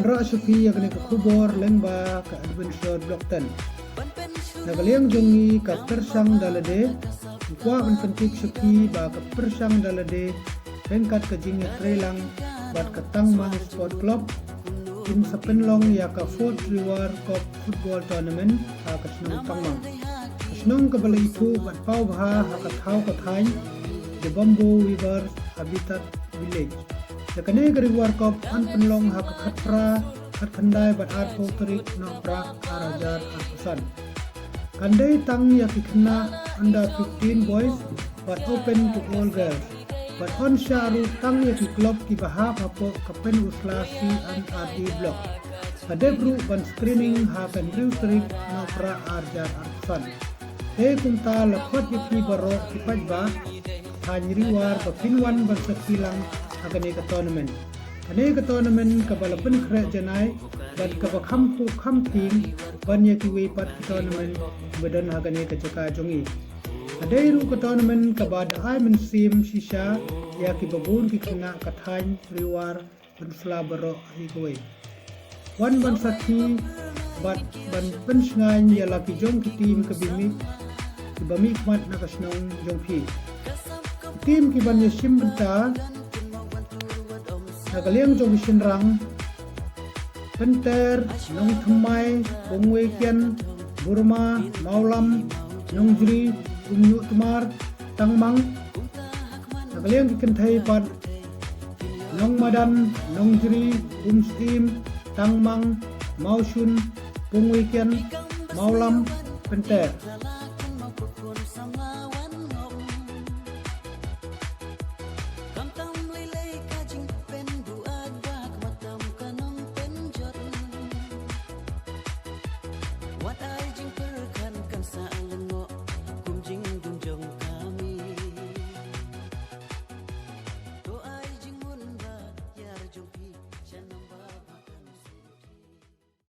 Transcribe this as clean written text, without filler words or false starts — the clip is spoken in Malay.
ra supi yakni ka khubor lengba ka adventure blockten nagaliang jongi ka persang dalade kwa ban pentik supi ba ka persang dalade pengkat ka jinga trelang bat ka tangmang sport club tim sapenlong ya ka Fort Reward Cup football tournament ka snong tangmang snong ka bala itu bat pau bha ka thau ka thai the bamboo river habitat village yakane ka Reward Cup an penlong ka khatra khat khandai bat art pottery no pra arajar arpusan kandai tang ya kikna under 15 boys but open to all girls but on sharu tang ya ki club ki bahap hapo kapen uslasi an adi block kadebru ban screening ha kan riutrik no pra arjar arpusan kunta lapat ya ki baro ki pajba Riwar Bakinwan bersekilang agane ke tournament. Ane ke tournament ke balapan krek janai dan ke bakampu kamping banyak kiwe pat ke tournament badan agane ke jaka jongi. Adairu ke tournament ke badai mensim sisa ya ki babun ki kena kathan Riwar bensla baro hikwe. Wan ban sakhi bat ban pensngan ya laki jong ki tim ke bimi ki bami kmat nakasnong jong pi. Tim kiban yasim benta nagaliang jong sinrang penter nong thumai bongwekian burma maulam nongjri umyu tumar tangmang nagaliang kikenthai pat nong madan nongjri umstim tangmang mausun bongwekian maulam penter